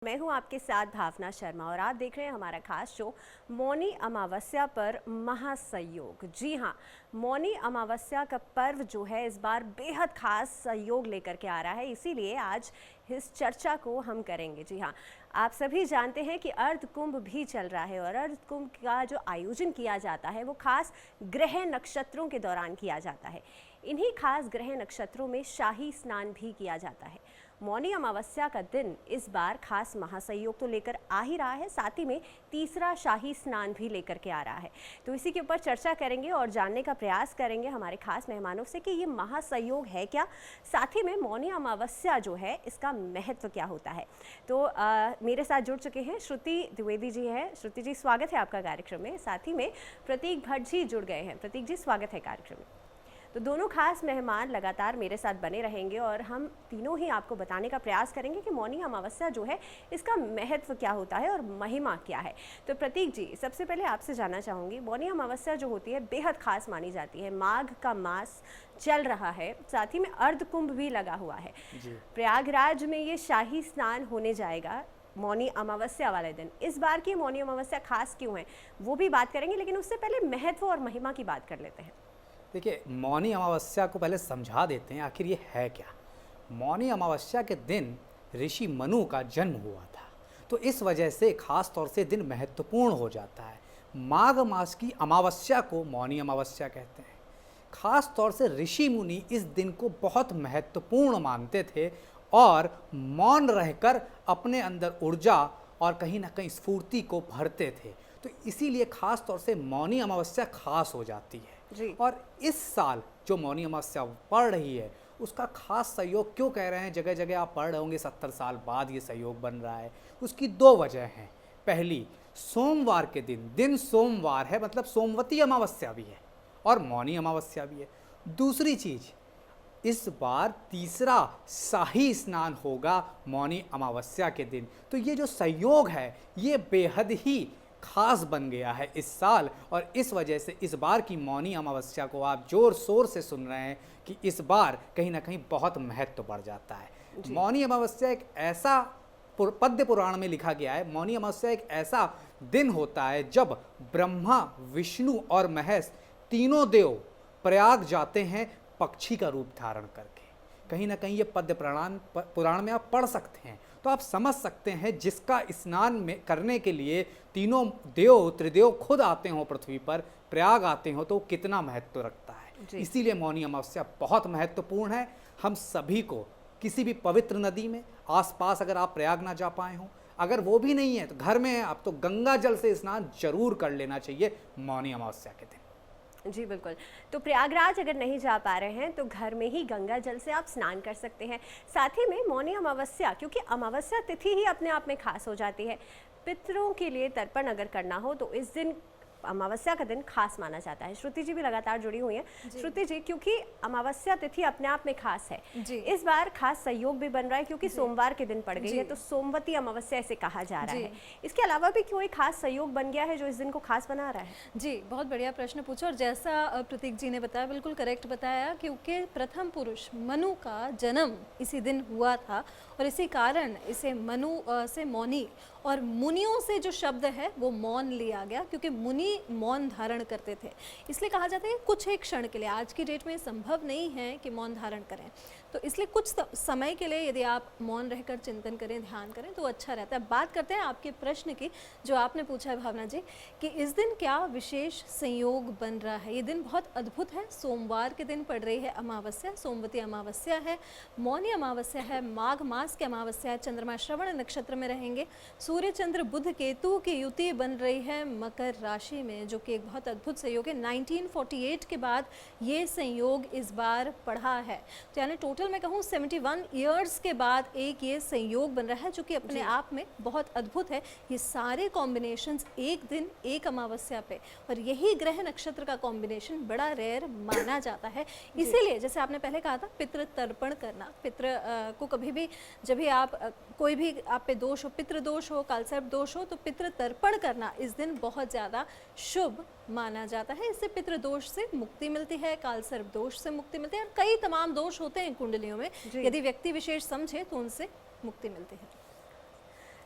मैं हूं आपके साथ भावना शर्मा और आप देख रहे हैं हमारा खास शो मौनी अमावस्या पर महासंयोग। जी हां, मौनी अमावस्या का पर्व जो है इस बार बेहद खास संयोग लेकर के आ रहा है, इसीलिए आज इस चर्चा को हम करेंगे। जी हाँ, आप सभी जानते हैं कि अर्ध कुंभ भी चल रहा है और अर्ध कुंभ का जो आयोजन किया जाता है वो खास ग्रह नक्षत्रों के दौरान किया जाता है। इन्हीं खास ग्रह नक्षत्रों में शाही स्नान भी किया जाता है। मौनी अमावस्या का दिन इस बार खास महासंयोग तो लेकर आ ही रहा है, साथ ही में तीसरा शाही स्नान भी लेकर के आ रहा है। तो इसी के ऊपर चर्चा करेंगे और जानने का प्रयास करेंगे हमारे खास मेहमानों से कि ये महासंयोग है क्या, साथ ही में मौनी अमावस्या जो है इसका महत्व क्या होता है। तो मेरे साथ जुड़ चुके हैं श्रुति द्विवेदी जी हैं। श्रुति जी, स्वागत है आपका कार्यक्रम में। साथ ही में प्रतीक भट्ट जी जुड़ गए हैं। प्रतीक जी, स्वागत है कार्यक्रम में। तो दोनों खास मेहमान लगातार मेरे साथ बने रहेंगे और हम तीनों ही आपको बताने का प्रयास करेंगे कि मौनी अमावस्या जो है इसका महत्व क्या होता है और महिमा क्या है। तो प्रतीक जी, सबसे पहले आपसे जानना चाहूँगी, मौनी अमावस्या जो होती है बेहद खास मानी जाती है। माघ का मास चल रहा है, साथ ही में अर्ध कुंभ भी लगा हुआ है। प्रयागराज में ये शाही स्नान होने जाएगा मौनी अमावस्या वाले दिन। इस बार की मौनी अमावस्या खास क्यों है वो भी बात करेंगे, लेकिन उससे पहले महत्व और महिमा की बात कर लेते हैं। देखिए, मौनी अमावस्या को पहले समझा देते हैं आखिर ये है क्या। मौनी अमावस्या के दिन ऋषि मनु का जन्म हुआ था, तो इस वजह से खास तौर से दिन महत्वपूर्ण हो जाता है। माघ मास की अमावस्या को मौनी अमावस्या कहते हैं। खास तौर से ऋषि मुनि इस दिन को बहुत महत्वपूर्ण मानते थे और मौन रहकर अपने अंदर ऊर्जा और कहीं ना कहीं स्फूर्ति को भरते थे। तो इसीलिए खास तौर से मौनी अमावस्या खास हो जाती है जी। और इस साल जो मौनी अमावस्या पड़ रही है उसका खास संयोग क्यों कह रहे हैं, जगह जगह आप पढ़ रहे होंगे 70 साल बाद ये संयोग बन रहा है। उसकी दो वजह हैं। पहली, सोमवार के दिन सोमवार है, मतलब सोमवती अमावस्या भी है और मौनी अमावस्या भी है। दूसरी चीज, इस बार तीसरा शाही स्नान होगा मौनी अमावस्या के दिन। तो ये जो संयोग है ये बेहद ही खास बन गया है इस साल और इस वजह से इस बार की मौनी अमावस्या को आप जोर शोर से सुन रहे हैं कि इस बार कहीं ना कहीं बहुत महत्व बढ़ जाता है। मौनी अमावस्या एक ऐसा पद्य पुराण में लिखा गया है, मौनी अमावस्या एक ऐसा दिन होता है जब ब्रह्मा, विष्णु और महेश तीनों देव प्रयाग जाते हैं पक्षी का रूप धारण करके। कहीं ना कहीं ये पद्य पुराण में आप पढ़ सकते हैं, तो आप समझ सकते हैं जिसका स्नान में करने के लिए तीनों देव त्रिदेव खुद आते हो पृथ्वी पर, प्रयाग आते हो, तो कितना महत्व रखता है। इसीलिए मौनी अमावस्या बहुत महत्वपूर्ण है। हम सभी को किसी भी पवित्र नदी में आसपास, अगर आप प्रयाग ना जा पाए हो, अगर वो भी नहीं है तो घर में है आप, तो गंगा जल से स्नान जरूर कर लेना चाहिए मौनी अमावस्या के दिन। जी बिल्कुल। तो प्रयागराज अगर नहीं जा पा रहे हैं तो घर में ही गंगा जल से आप स्नान कर सकते हैं। साथ ही में मौनी अमावस्या, क्योंकि अमावस्या तिथि ही अपने आप में खास हो जाती है, पितरों के लिए तर्पण अगर करना हो तो इस दिन अमावस्या का दिन खास माना जाता है। श्रुति जी भी लगातार जुड़ी हुई हैं। श्रुति जी, क्योंकि अमावस्या तिथि अपने आप में खास है, इस बार खास सहयोग भी बन रहा है क्योंकि सोमवार के दिन पड़ गई है, तो सोमवती अमावस्या इसे कहा जा रहा है। इसके अलावा भी कोई खास सहयोग बन गया है जो इस दिन को खास बना रहा है? जी, बहुत बढ़िया प्रश्न पूछा और जैसा प्रतीक जी ने बताया, बिल्कुल करेक्ट बताया, क्योंकि प्रथम पुरुष मनु का जन्म इसी दिन हुआ था और इसी कारण इसे मनु से मौनी और मुनियों से जो शब्द है वो मौन लिया गया, क्योंकि मुनि मौन धारण करते थे। इसलिए कहा जाता है कुछ एक क्षण के लिए, आज की डेट में संभव नहीं है कि मौन धारण करें, तो इसलिए कुछ समय के लिए यदि आप मौन रहकर चिंतन करें, ध्यान करें तो अच्छा रहता है। बात करते हैं आपके प्रश्न की जो आपने पूछा है भावना जी, कि इस दिन क्या विशेष संयोग बन रहा है। ये दिन बहुत अद्भुत है। सोमवार के दिन पड़ रही है अमावस्या, सोमवती अमावस्या है, मौनी अमावस्या है, माघ मास की अमावस्या है, चंद्रमा श्रवण नक्षत्र में रहेंगे, सूर्य चंद्र बुध केतु की युति बन रही है मकर राशि में, जो कि एक बहुत अद्भुत संयोग है। 1948 के बाद ये संयोग इस बार पढ़ा है, तो यानी टोटल मैं कहूँ 71 ईयर्स के बाद एक ये संयोग बन रहा है, जो कि अपने आप में बहुत अद्भुत है। ये सारे कॉम्बिनेशंस एक दिन एक अमावस्या पे, और यही ग्रह नक्षत्र का कॉम्बिनेशन बड़ा रेयर माना जाता है। इसीलिए जैसे आपने पहले कहा था, पितृ तर्पण करना, पितृ को कभी भी जब भी आप कोई भी आप पे दोष हो, पितृ दोष हो, कालसर्प दोष हो, तो पितृ तर्पण करना इस दिन बहुत ज़्यादा शुभ माना जाता है। इससे पितृ दोष से मुक्ति मिलती है, कालसर्प दोष से मुक्ति मिलती है, और कई तमाम दोष होते हैं कुंडलियों में, यदि व्यक्ति विशेष समझे तो उनसे मुक्ति मिलती है।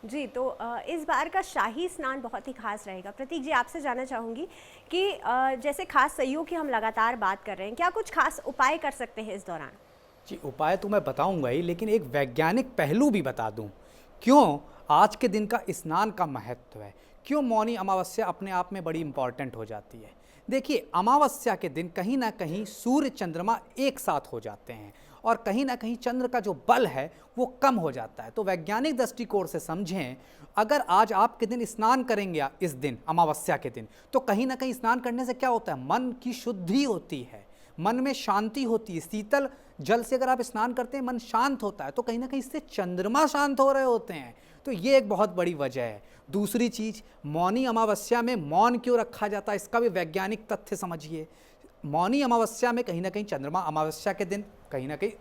जी, तो इस बार का शाही स्नान बहुत ही खास रहेगा। प्रतीक जी, आपसे जानना चाहूँगी कि जैसे खास संयोग की हम लगातार बात कर रहे हैं, क्या कुछ खास उपाय कर सकते हैं इस दौरान? जी, उपाय तो मैं बताऊंगा ही, लेकिन एक वैज्ञानिक पहलू भी बता दूं। क्यों आज के दिन का स्नान का महत्व है, क्यों मौनी अमावस्या अपने आप में बड़ी इंपॉर्टेंट हो जाती है। देखिए, अमावस्या के दिन कहीं ना कहीं सूर्य चंद्रमा एक साथ हो जाते हैं और कहीं ना कहीं चंद्र का जो बल है वो कम हो जाता है। तो वैज्ञानिक दृष्टिकोण से समझें, अगर आज आपके दिन स्नान करेंगे इस दिन अमावस्या के दिन, तो कहीं ना कहीं स्नान करने से क्या होता है, मन की शुद्धि होती है, मन में शांति होती है। शीतल जल से अगर आप स्नान करते हैं मन शांत होता है, तो कहीं ना कहीं इससे चंद्रमा शांत हो रहे होते हैं। तो ये एक बहुत बड़ी वजह है। दूसरी चीज, मौनी अमावस्या में मौन क्यों रखा जाता है, इसका भी वैज्ञानिक तथ्य समझिए। मौनी अमावस्या में कहीं ना कहीं चंद्रमा अमावस्या के दिन कहीं ना कहीं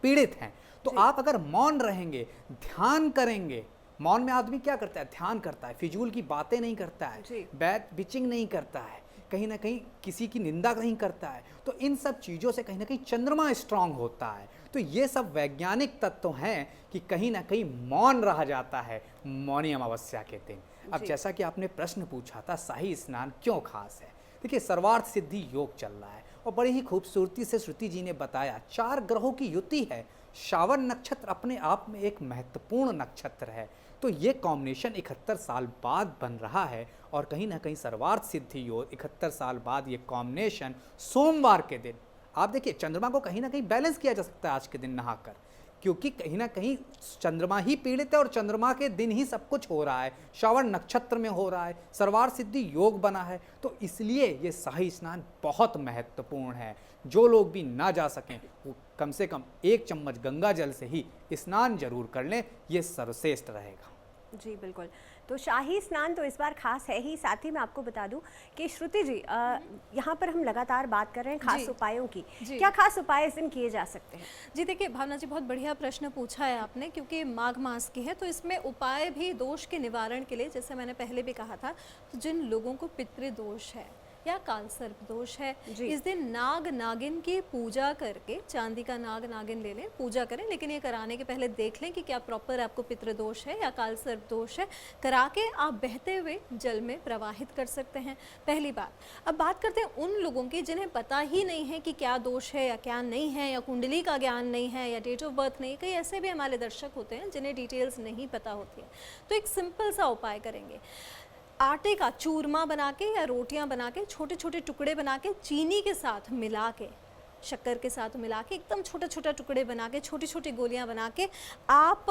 पीड़ित हैं, तो आप अगर मौन रहेंगे, ध्यान करेंगे। मौन में आदमी क्या करता है, ध्यान करता है, फिजूल की बातें नहीं करता है, बैड बिचिंग नहीं करता है, कहीं ना कहीं किसी की निंदा नहीं करता है। तो इन सब चीज़ों से कहीं ना कहीं चंद्रमा स्ट्रांग होता है। तो ये सब वैज्ञानिक तत्व हैं कि कहीं ना कहीं मौन रहा जाता है मौनी अमावस्या के दिन। अब जैसा कि आपने प्रश्न पूछा था, शाही स्नान क्यों खास है। देखिए, सर्वार्थ सिद्धि योग चल रहा है और बड़ी ही खूबसूरती से श्रुति जी ने बताया, 4 ग्रहों की युति है। श्रावण नक्षत्र अपने आप में एक महत्वपूर्ण नक्षत्र है। तो ये कॉम्बिनेशन 71 साल बाद बन रहा है और कहीं ना कहीं सर्वार्थ सिद्धि योग 71 साल बाद ये कॉम्बिनेशन सोमवार के दिन, आप देखिए चंद्रमा को कहीं ना कहीं बैलेंस किया जा सकता है आज के दिन नहाकर, क्योंकि कहीं ना कहीं चंद्रमा ही पीड़ित है और चंद्रमा के दिन ही सब कुछ हो रहा है, श्रावण नक्षत्र में हो रहा है, सर्वार्थ सिद्धि योग बना है। तो इसलिए ये शाही स्नान बहुत महत्वपूर्ण है। जो लोग भी ना जा सकें वो कम से कम 1 चम्मच गंगा जल से ही स्नान जरूर कर लें, ये सर्वश्रेष्ठ रहेगा। जी बिल्कुल। तो शाही स्नान तो इस बार खास है ही। साथ ही मैं आपको बता दूं कि श्रुति जी, यहाँ पर हम लगातार बात कर रहे हैं खास उपायों की। क्या खास उपाय इस दिन किए जा सकते हैं? जी देखिए भावना जी, बहुत बढ़िया प्रश्न पूछा है आपने, क्योंकि माघ मास की है तो इसमें उपाय भी दोष के निवारण के लिए, जैसे मैंने पहले भी कहा था, तो जिन लोगों को पितृदोष है या काल सर्प दोष है, इस दिन नाग नागिन की पूजा करके, चांदी का नाग नागिन ले लें, पूजा करें। लेकिन ये कराने के पहले देख लें कि क्या प्रॉपर आपको पितृदोष है या काल सर्प दोष है। करा के आप बहते हुए जल में प्रवाहित कर सकते हैं, पहली बात। अब बात करते हैं उन लोगों की जिन्हें पता ही नहीं है कि क्या दोष है या क्या नहीं है, या कुंडली का ज्ञान नहीं है, या डेट ऑफ बर्थ नहीं। कई ऐसे भी हमारे दर्शक होते हैं जिन्हें डिटेल्स नहीं पता होती है। तो एक सिंपल सा उपाय करेंगे, आटे का चूरमा बना के या रोटियां बना के छोटे छोटे टुकड़े बना के चीनी के साथ मिला के, शक्कर के साथ मिला के एकदम छोटा छोटा टुकड़े बना के, छोटी छोटी गोलियां बना के आप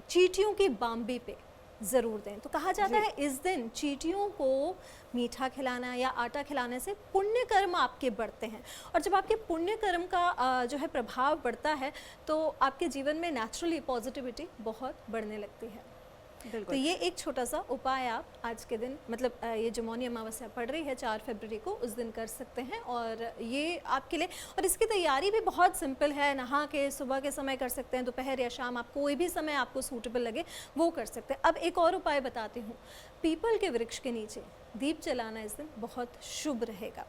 चींटियों की बाम्बी पे ज़रूर दें। तो कहा जाता है इस दिन चींटियों को मीठा खिलाना या आटा खिलाने से पुण्य कर्म आपके बढ़ते हैं, और जब आपके पुण्य कर्म का जो है प्रभाव बढ़ता है तो आपके जीवन में नेचुरली पॉजिटिविटी बहुत बढ़ने लगती है। तो ये एक छोटा सा उपाय आप आज के दिन, मतलब ये जो मौनी अमावस्या पड़ रही है 4 फरवरी को, उस दिन कर सकते हैं। और ये आपके लिए, और इसकी तैयारी भी बहुत सिंपल है। नहा के सुबह के समय कर सकते हैं, दोपहर या शाम, आप कोई भी समय आपको सूटेबल लगे वो कर सकते हैं। अब एक और उपाय बताती हूँ, पीपल के वृक्ष के नीचे दीप जलाना इस दिन बहुत शुभ रहेगा।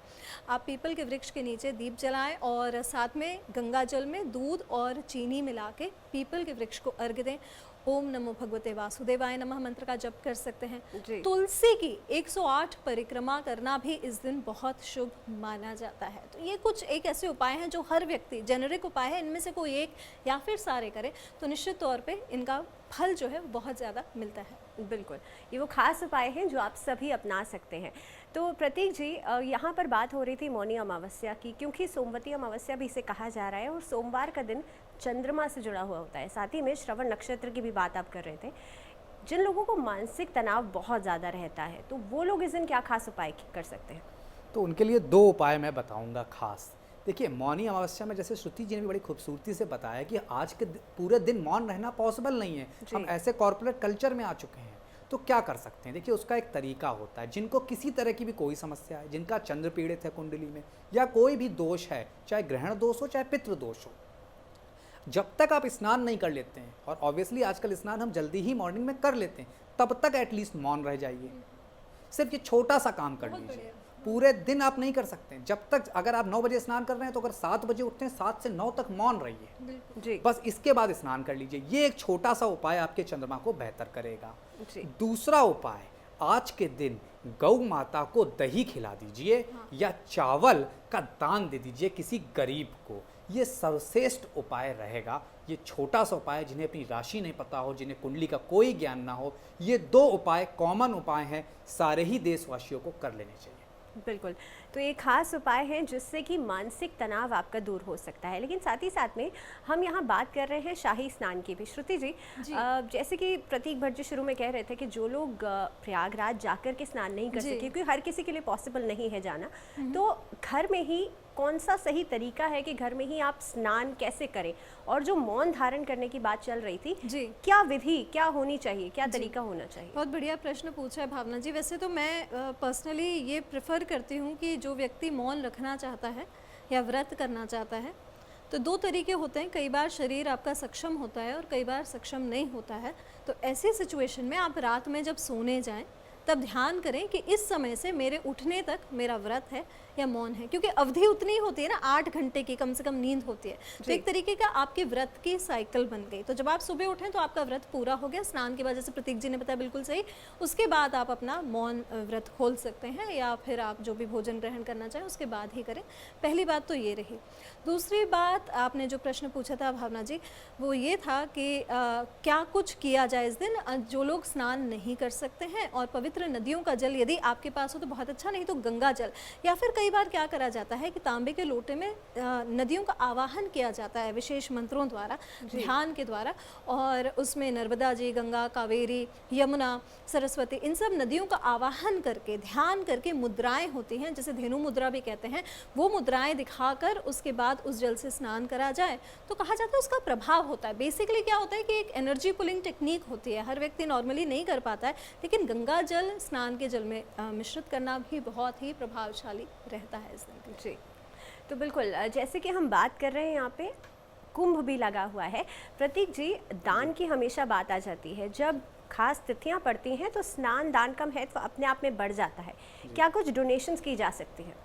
आप पीपल के वृक्ष के नीचे दीप जलाएं और साथ में गंगा जल में दूध और चीनी मिला के पीपल के वृक्ष को अर्घ्य दें। ओम नमो भगवते वासुदेवाय नमः मंत्र का जप कर सकते हैं। तुलसी की 108 परिक्रमा करना भी इस दिन बहुत शुभ माना जाता है। तो ये कुछ एक ऐसे उपाय हैं जो हर व्यक्ति, जेनरिक उपाय है, इनमें से कोई एक या फिर सारे करें तो निश्चित तौर पे इनका फल जो है बहुत ज़्यादा मिलता है। बिल्कुल, ये वो खास उपाय हैं जो आप सभी अपना सकते हैं। तो प्रतीक जी, यहाँ पर बात हो रही थी मौनी अमावस्या की, क्योंकि सोमवती अमावस्या भी इसे कहा जा रहा है और सोमवार का दिन चंद्रमा से जुड़ा हुआ होता है। साथ ही में श्रवण नक्षत्र की भी बात आप कर रहे थे। जिन लोगों को मानसिक तनाव बहुत ज़्यादा रहता है तो वो लोग इस दिन क्या खास उपाय कर सकते हैं? तो उनके लिए 2 उपाय मैं बताऊंगा खास। देखिए, मौनी अमावस्या में जैसे श्रुति जी ने भी बड़ी खूबसूरती से बताया कि आज के पूरे दिन मौन रहना पॉसिबल नहीं है। हम ऐसे कॉर्पोरेट कल्चर में आ चुके हैं, तो क्या कर सकते हैं? देखिए, उसका एक तरीका होता है। जिनको किसी तरह की भी कोई समस्या है, जिनका चंद्र पीड़ित है कुंडली में, या कोई भी दोष है, चाहे ग्रहण दोष हो चाहे पितृ दोष हो, जब तक आप स्नान नहीं कर लेते हैं, और ऑब्वियसली आजकल स्नान हम जल्दी ही मॉर्निंग में कर लेते हैं, तब तक एटलीस्ट मौन रह जाइए। सिर्फ ये छोटा सा काम कर लीजिए, पूरे दिन आप नहीं कर सकते। जब तक अगर आप 9 बजे स्नान कर रहे हैं तो अगर 7 बजे उठते हैं 7 से 9 तक मौन रहिए, जी बस इसके बाद स्नान कर लीजिए। ये एक छोटा सा उपाय आपके चंद्रमा को बेहतर करेगा। जी दूसरा उपाय, आज के दिन गौ माता को दही खिला दीजिए या चावल का दान दे दीजिए किसी गरीब को। ये सर्वश्रेष्ठ उपाय रहेगा। ये छोटा सा उपाय, जिन्हें अपनी राशि नहीं पता हो, जिन्हें कुंडली का कोई ज्ञान ना हो, ये 2 उपाय कॉमन उपाय हैं, सारे ही देशवासियों को कर लेने चाहिए। बिल्कुल, तो ये खास उपाय हैं जिससे कि मानसिक तनाव आपका दूर हो सकता है। लेकिन साथ ही साथ में हम यहाँ बात कर रहे हैं शाही स्नान की भी। श्रुति जी, जैसे कि प्रतीक भट्ट जी शुरू में कह रहे थे कि जो लोग प्रयागराज जाकर के स्नान नहीं कर सके, क्योंकि हर किसी के लिए पॉसिबल नहीं है जाना, तो घर में ही कौन सा सही तरीका है कि घर में ही आप स्नान कैसे करें? और जो मौन धारण करने की बात चल रही थी, जी क्या विधि, क्या होनी चाहिए, क्या तरीका होना चाहिए? बहुत बढ़िया प्रश्न पूछा है भावना जी। वैसे तो मैं पर्सनली ये प्रेफर करती हूँ कि जो व्यक्ति मौन रखना चाहता है या व्रत करना चाहता है, तो 2 तरीके होते हैं। कई बार शरीर आपका सक्षम होता है और कई बार सक्षम नहीं होता है। तो ऐसी सिचुएशन में आप रात में जब सोने जाएं तब ध्यान करें कि इस समय से मेरे उठने तक मेरा व्रत है या मौन है, क्योंकि अवधि उतनी ही होती है ना, 8 घंटे की कम से कम नींद होती है। तो एक तरीके का आपके व्रत की साइकिल बन गई। तो जब आप सुबह उठें तो आपका व्रत पूरा हो गया। स्नान के बाद, जैसे प्रतीक जी ने बताया बिल्कुल सही, उसके बाद आप अपना मौन व्रत खोल सकते हैं, या फिर आप जो भी भोजन ग्रहण करना चाहें उसके बाद ही करें। पहली बात तो ये रही। दूसरी बात, आपने जो प्रश्न पूछा था भावना जी, वो ये था कि क्या कुछ किया जाए इस दिन। जो लोग स्नान नहीं कर सकते हैं और पवित्र नदियों का जल यदि आपके पास हो तो बहुत अच्छा, नहीं तो गंगा जल, या फिर कई बार क्या करा जाता है कि तांबे के लोटे में नदियों का आवाहन किया जाता है विशेष मंत्रों द्वारा, ध्यान के द्वारा, और उसमें नर्मदा जी, गंगा, कावेरी, यमुना, सरस्वती, इन सब नदियों का आवाहन करके, ध्यान करके मुद्राएं होती हैं, जैसे धेनु मुद्रा भी कहते हैं, वो मुद्राएं दिखाकर उसके बाद उस जल से स्नान करा जाए तो कहा जाता है उसका प्रभाव होता है। बेसिकली क्या होता है कि एक एनर्जी पुलिंग टेक्निक होती है, हर व्यक्ति नॉर्मली नहीं कर पाता है, लेकिन गंगा जल स्नान के जल में मिश्रित करना भी बहुत ही प्रभावशाली रहता है इस दिन। जी, तो बिल्कुल जैसे कि हम बात कर रहे हैं, यहाँ पे कुंभ भी लगा हुआ है। प्रतीक जी, दान की हमेशा बात आ जाती है। जब खास तिथियां पड़ती हैं तो स्नान दान का महत्व अपने आप में बढ़ जाता है। क्या कुछ डोनेशंस की जा सकती हैं?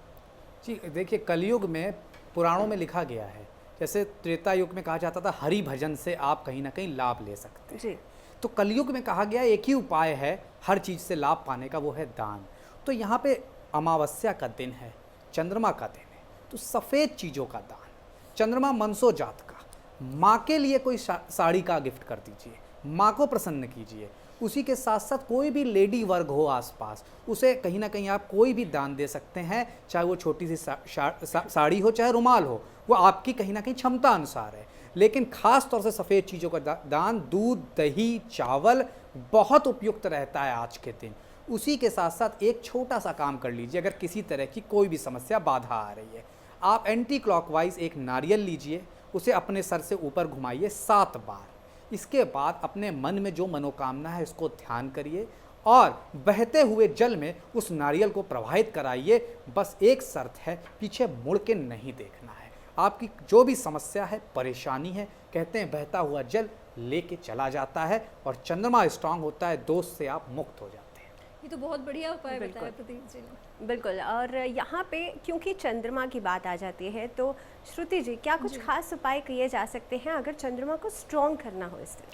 जी देखिए, कलयुग में पुराणों में लिखा गया है, जैसे त्रेता युग में कहा जाता था हरि भजन से आप कहीं ना कहीं लाभ ले सकते हैं। जी, तो कलयुग में कहा गया एक ही उपाय है हर चीज़ से लाभ पाने का, वो है दान। तो यहाँ पे अमावस्या का दिन है, चंद्रमा का दिन है, तो सफ़ेद चीज़ों का दान, चंद्रमा मनसो जात का, माँ के लिए कोई साड़ी का गिफ्ट कर दीजिए, माँ को प्रसन्न कीजिए। उसी के साथ साथ कोई भी लेडी वर्ग हो आसपास, उसे कहीं ना कहीं आप कोई भी दान दे सकते हैं, चाहे वो छोटी सी साड़ी हो, चाहे रुमाल हो, वो आपकी कहीं ना कहीं क्षमता अनुसार है। लेकिन खास तौर से सफ़ेद चीज़ों का दान, दूध, दही, चावल बहुत उपयुक्त रहता है आज के दिन। उसी के साथ साथ एक छोटा सा काम कर लीजिए, अगर किसी तरह की कोई भी समस्या बाधा आ रही है, आप एंटी क्लॉकवाइज एक नारियल लीजिए, उसे अपने सर से ऊपर घुमाइए 7 बार। इसके बाद अपने मन में जो मनोकामना है उसको ध्यान करिए और बहते हुए जल में उस नारियल को प्रवाहित कराइए। बस एक शर्त है, पीछे मुड़ के नहीं देखना है। आपकी जो भी समस्या है, परेशानी है, कहते हैं बहता हुआ जल लेके चला जाता है और चंद्रमा स्ट्रांग होता है, दोष से आप मुक्त हो जाते हैं। ये तो बहुत बढ़िया उपाय बताया प्रतीक जी ने। बिल्कुल। और यहाँ पे क्योंकि चंद्रमा की बात आ जाती है, तो श्रुति जी, क्या कुछ खास उपाय किए जा सकते हैं अगर चंद्रमा को स्ट्रॉन्ग करना हो इस दिन?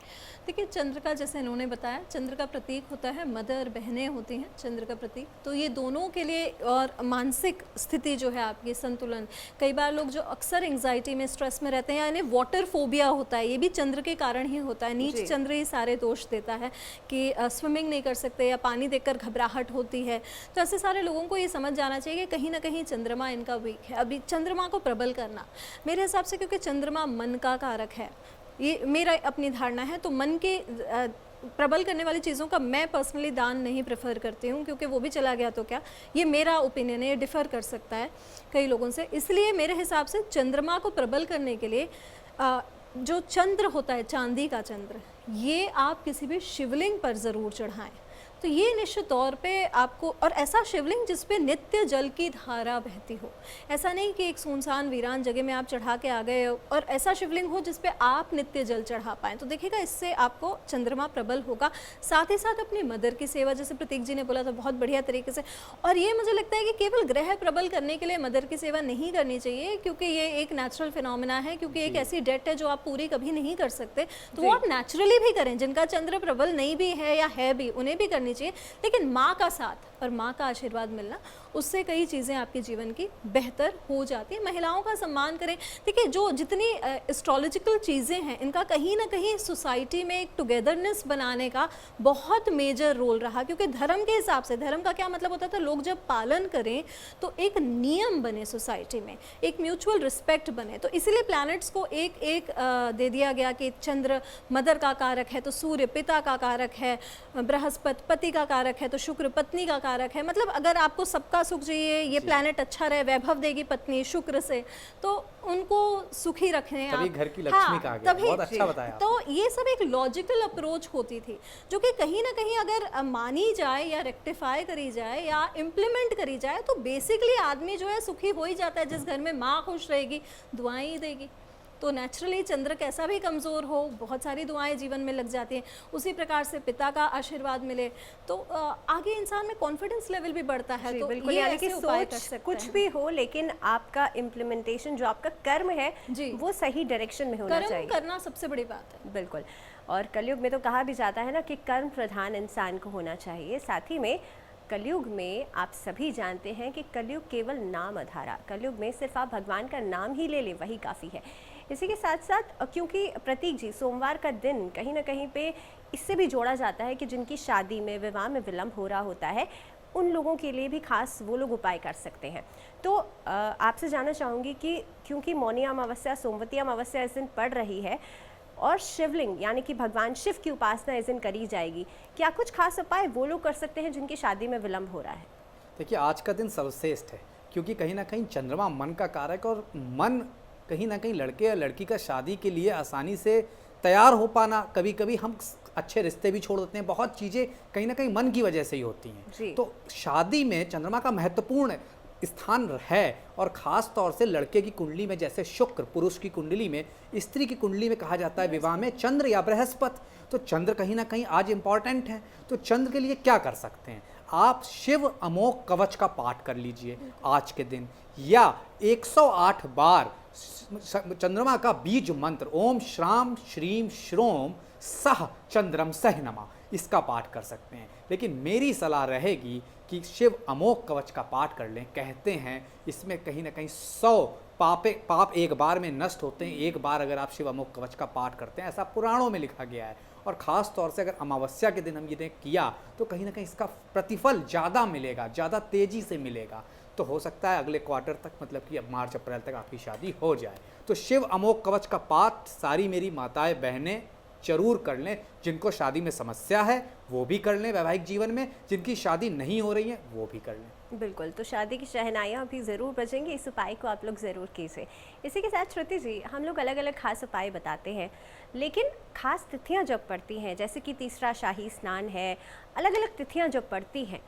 देखिए, चंद्र का, जैसे इन्होंने बताया, चंद्र का प्रतीक होता है, मदर, बहनें होती हैं चंद्र का प्रतीक, तो ये दोनों के लिए, और मानसिक स्थिति जो है आपकी, संतुलन, कई बार लोग जो अक्सर एंग्जाइटी में, स्ट्रेस में रहते हैं, यानी वाटर फोबिया होता है, ये भी चंद्र के कारण ही होता है। नीच चंद्र ही सारे दोष देता है कि स्विमिंग नहीं कर सकते या पानी देखकर घबराहट होती है। तो ऐसे सारे लोगों को ये समझ जाना चाहिए कि कहीं ना कहीं चंद्रमा इनका वीक है। अभी चंद्रमा को प्रबल करना, मेरे हिसाब से, क्योंकि चंद्रमा मन का कारक है, ये मेरा अपनी धारणा है, तो मन के प्रबल करने वाली चीज़ों का मैं पर्सनली दान नहीं प्रेफर करती हूँ, क्योंकि वो भी चला गया तो क्या, ये मेरा ओपिनियन है, ये डिफ़र कर सकता है कई लोगों से। इसलिए मेरे हिसाब से चंद्रमा को प्रबल करने के लिए जो चंद्र होता है, चांदी का चंद्र, ये आप किसी भी शिवलिंग पर ज़रूर चढ़ाएं। तो ये निश्चित तौर पे आपको, और ऐसा शिवलिंग जिस पे नित्य जल की धारा बहती हो, ऐसा नहीं कि एक सुनसान वीरान जगह में आप चढ़ा के आ गए और ऐसा शिवलिंग हो जिस पे आप नित्य जल चढ़ा पाएँ। तो देखिएगा इससे आपको चंद्रमा प्रबल होगा। साथ ही साथ अपनी मदर की सेवा, जैसे प्रतीक जी ने बोला था बहुत बढ़िया तरीके से, और ये मुझे लगता है कि केवल ग्रह प्रबल करने के लिए मदर की सेवा नहीं करनी चाहिए, क्योंकि ये एक नेचुरल फिनोमिना है, क्योंकि एक ऐसी डेट है जो आप पूरी कभी नहीं कर सकते, तो वो आप नेचुरली भी करें। जिनका चंद्र प्रबल नहीं भी है या है भी, उन्हें भी करनी चाहिए, लेकिन माँ का साथ और माँ का आशीर्वाद मिलना, उससे कई चीज़ें आपके जीवन की बेहतर हो जाती है। महिलाओं का सम्मान करें। देखिए जो जितनी एस्ट्रोलॉजिकल चीज़ें हैं, इनका कहीं ना कहीं सोसाइटी में एक टुगेदरनेस बनाने का बहुत मेजर रोल रहा, क्योंकि धर्म के हिसाब से, धर्म का क्या मतलब होता था, लोग जब पालन करें तो एक नियम बने सोसाइटी में, एक म्यूचुअल रिस्पेक्ट बने। तो इसीलिए प्लैनेट्स को एक एक दे दिया गया कि चंद्र मदर का कारक है तो सूर्य पिता का कारक है, बृहस्पति पति का कारक है तो शुक्र पत्नी का कारक है। मतलब अगर आपको सबका सुख चाहिए, ये प्लैनेट अच्छा रहे, वैभव देगी पत्नी शुक्र से, तो उनको सुखी रखने तभी आप, घर की लक्ष्मी कहा गया। बहुत अच्छा बताया। तो ये सब एक लॉजिकल अप्रोच होती थी, जो कि कहीं ना कहीं अगर मानी जाए या रेक्टिफाई करी जाए या इम्प्लीमेंट करी जाए, तो बेसिकली आदमी जो है सुखी हो ही जाता है। जिस घर में माँ खुश रहेगी, दुआएं ही देगी। तो नेचुरली चंद्र कैसा भी कमज़ोर हो, बहुत सारी दुआएं जीवन में लग जाती हैं। उसी प्रकार से पिता का आशीर्वाद मिले तो आगे इंसान में कॉन्फिडेंस लेवल भी बढ़ता है। तो बिल्कुल, ये यानी कि ऐसे उपाय कर सोच सकते कुछ हैं। भी हो, लेकिन आपका इम्प्लीमेंटेशन, जो आपका कर्म है, जी। वो सही डायरेक्शन में होना कर्म चाहिए। करना सबसे बड़ी बात है। बिल्कुल। और कलयुग में तो कहा भी जाता है ना कि कर्म प्रधान इंसान को होना चाहिए। साथ ही में कलयुग में आप सभी जानते हैं कि कलयुग केवल नाम आधारा, कलयुग में सिर्फ आप भगवान का नाम ही ले लें वही काफ़ी है। इसी के साथ साथ क्योंकि प्रतीक जी, सोमवार का दिन कहीं ना कहीं पे इससे भी जोड़ा जाता है कि जिनकी शादी में, विवाह में विलंब हो रहा होता है, उन लोगों के लिए भी खास वो लोग उपाय कर सकते हैं। तो आपसे जानना चाहूँगी कि क्योंकि मौनी अमावस्या, सोमवती अमावस्या इस दिन पड़ रही है और शिवलिंग यानी कि भगवान शिव की उपासना इस दिन करी जाएगी, क्या कुछ खास उपाय वो लोग कर सकते हैं जिनकी शादी में विलंब हो रहा है? देखिए आज का दिन सर्वश्रेष्ठ है, क्योंकि कहीं ना कहीं चंद्रमा मन का कारक, और मन कहीं ना कहीं लड़के या लड़की का शादी के लिए आसानी से तैयार हो पाना, कभी कभी हम अच्छे रिश्ते भी छोड़ देते हैं, बहुत चीज़ें कहीं ना कहीं मन की वजह से ही होती हैं। तो शादी में चंद्रमा का महत्वपूर्ण स्थान है, और ख़ास तौर से लड़के की कुंडली में जैसे शुक्र, पुरुष की कुंडली में, स्त्री की कुंडली में कहा जाता है विवाह में चंद्र या बृहस्पति। तो चंद्र कहीं ना कहीं आज इम्पॉर्टेंट है। तो चंद्र के लिए क्या कर सकते हैं आप? शिव अमोघ कवच का पाठ कर लीजिए आज के दिन, या 108 बार चंद्रमा का बीज मंत्र ओम श्राम श्रीम श्रोम सह चंद्रम सह नमा, इसका पाठ कर सकते हैं। लेकिन मेरी सलाह रहेगी कि शिव अमोघ कवच का पाठ कर लें। कहते हैं इसमें कहीं ना कहीं 100 पाप एक बार में नष्ट होते हैं, एक बार अगर आप शिव अमोघ कवच का पाठ करते हैं, ऐसा पुराणों में लिखा गया है। और ख़ास तौर से अगर अमावस्या के दिन हम ये किया तो कहीं ना कहीं इसका प्रतिफल ज़्यादा मिलेगा, ज़्यादा तेज़ी से मिलेगा। तो हो सकता है अगले क्वार्टर तक, मतलब कि अब मार्च अप्रैल तक आपकी शादी हो जाए। तो शिव अमोघ कवच का पाठ सारी मेरी माताएं बहनें जरूर कर लें। जिनको शादी में समस्या है वो भी कर लें, वैवाहिक जीवन में जिनकी शादी नहीं हो रही है वो भी कर लें। बिल्कुल, तो शादी की शहनाइयाँ भी ज़रूर बजेंगी, इस उपाय को आप लोग ज़रूर कीजिए। इसी के साथ श्रुति जी, हम लोग अलग अलग खास उपाय बताते हैं, लेकिन खास तिथियाँ जब पड़ती हैं, जैसे कि तीसरा शाही स्नान है, अलग अलग तिथियाँ जब पड़ती हैं,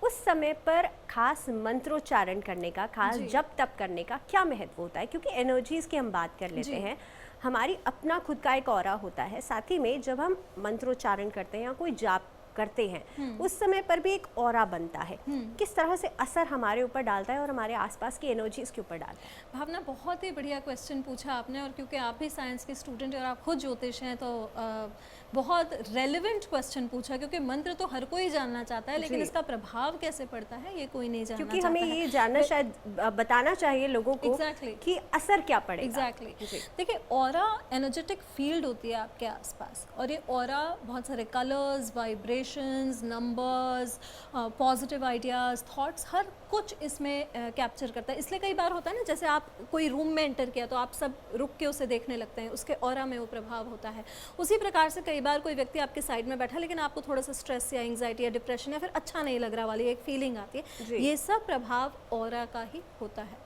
उस समय पर खास मंत्रोच्चारण करने का, खास जप तप करने का क्या महत्व होता है? क्योंकि एनर्जीज़ की हम बात कर लेते हैं, हमारी अपना खुद का एक ऑरा होता है। साथ ही में जब हम मंत्रोच्चारण करते हैं या कोई जाप करते हैं, उस समय पर भी एक ऑरा बनता है। किस तरह से असर हमारे ऊपर डालता है और हमारे आसपास की एनर्जीज के ऊपर डालता है? भावना, बहुत ही बढ़िया क्वेश्चन पूछा आपने, और क्योंकि आप भी साइंस के स्टूडेंट हैं और आप खुद ज्योतिष हैं, तो बहुत रेलेवेंट क्वेश्चन पूछा, क्योंकि मंत्र तो हर कोई जानना चाहता है, लेकिन इसका प्रभाव कैसे पड़ता है ये कोई नहीं जानना क्योंकि चाहता हमें ये जानना, शायद बताना चाहिए लोगों को कि असर क्या पड़ेगा। एग्जैक्टली। देखिए, ऑरा एनर्जेटिक फील्ड होती है आपके आसपास, और ये ऑरा बहुत सारे colours, vibrations, numbers, positive ideas, thoughts, हर कुछ इसमें कैप्चर करता है। इसलिए कई बार होता है ना, जैसे आप कोई रूम में एंटर किया तो आप सब रुक के उसे देखने लगते हैं, उसके ऑरा में वो प्रभाव होता है। उसी प्रकार से कई बार कोई व्यक्ति आपके साइड में बैठा, लेकिन आपको थोड़ा सा स्ट्रेस या एंग्जाइटी या डिप्रेशन या फिर अच्छा नहीं लग रहा वाली एक फीलिंग आती है, ये सब प्रभाव ऑरा का ही होता है।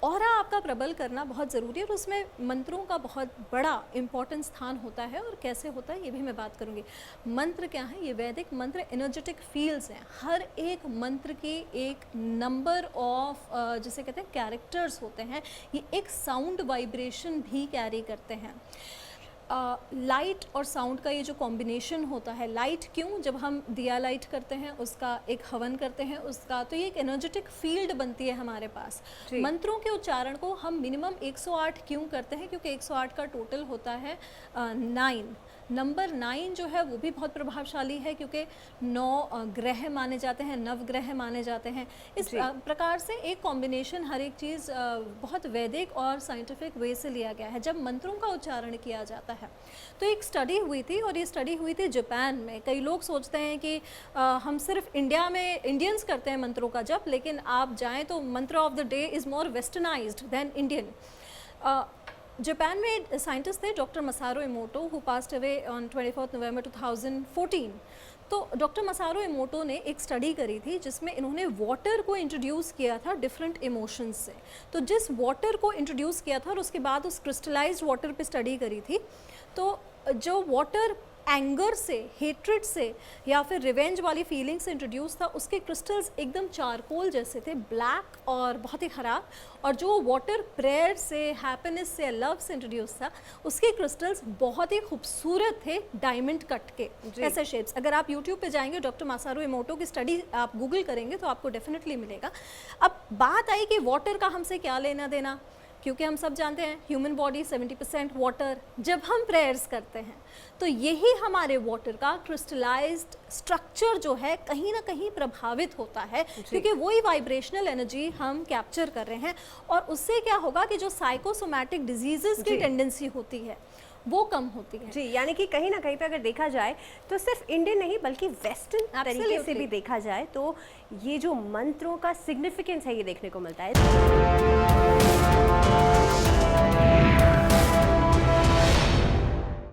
ऑरा आपका प्रबल करना बहुत ज़रूरी है और उसमें मंत्रों का बहुत बड़ा इम्पॉर्टेंट स्थान होता है। और कैसे होता है ये भी मैं बात करूँगी। मंत्र क्या है? ये वैदिक मंत्र एनर्जेटिक फील्ड्स हैं। हर एक मंत्र के एक नंबर ऑफ जिसे कहते हैं कैरेक्टर्स होते हैं। ये एक साउंड वाइब्रेशन भी कैरी करते हैं। लाइट और साउंड का ये जो कॉम्बिनेशन होता है, लाइट क्यों? जब हम दिया लाइट करते हैं उसका एक हवन करते हैं उसका, तो ये एक एनर्जेटिक फील्ड बनती है हमारे पास। मंत्रों के उच्चारण को हम मिनिमम 108 क्यों करते हैं? क्योंकि 108 का टोटल होता है 9। नंबर 9 जो है वो भी बहुत प्रभावशाली है क्योंकि 9 ग्रह माने जाते हैं, नवग्रह माने जाते हैं। इस प्रकार से एक कॉम्बिनेशन हर एक चीज़ बहुत वैदिक और साइंटिफिक वे से लिया गया है। जब मंत्रों का उच्चारण किया जाता है तो एक स्टडी हुई थी और ये स्टडी हुई थी जापान में। कई लोग सोचते हैं कि हम सिर्फ इंडिया में इंडियंस करते हैं मंत्रों का जप, लेकिन आप जाएँ तो mantra of the day is more westernised than Indian. Japan में साइंटिस्ट थे doctor Masaru Emoto who passed away on 24 November 2014। तो डॉक्टर मसारो इमोटो ने एक स्टडी करी थी जिसमें इन्होंने वाटर को इंट्रोड्यूस किया था डिफरेंट इमोशंस से। तो जिस वाटर को इंट्रोड्यूस किया था और उसके बाद उस क्रिस्टलाइज्ड वाटर पे स्टडी करी थी, तो जो वाटर एंगर से, हेट्रेड से या फिर रिवेंज वाली फीलिंग से इंट्रोड्यूस था, उसके क्रिस्टल्स एकदम चारकोल जैसे थे, ब्लैक और बहुत ही ख़राब। और जो वाटर प्रेयर से, हैप्पीनेस से, लव से इंट्रोड्यूस था, उसके क्रिस्टल्स बहुत ही खूबसूरत थे, डायमंड कट के ऐसे शेप्स। अगर आप यूट्यूब पे जाएंगे, डॉक्टर मासारू इमोटो की स्टडी आप गूगल करेंगे तो आपको डेफिनेटली मिलेगा। अब बात आई कि वाटर का हमसे क्या लेना देना, क्योंकि हम सब जानते हैं ह्यूमन बॉडी 70% वाटर। जब हम प्रेयर्स करते हैं तो यही हमारे वाटर का क्रिस्टलाइज्ड स्ट्रक्चर जो है कहीं ना कहीं प्रभावित होता है, क्योंकि वही वाइब्रेशनल एनर्जी हम कैप्चर कर रहे हैं। और उससे क्या होगा कि जो साइकोसोमैटिक डिजीजेस की टेंडेंसी होती है वो कम होती है। जी, यानी कि कहीं ना कहीं पे अगर देखा जाए तो सिर्फ इंडियन नहीं बल्कि वेस्टर्न तरीके से भी देखा जाए तो ये जो मंत्रों का सिग्निफिकेंस है ये देखने को मिलता है।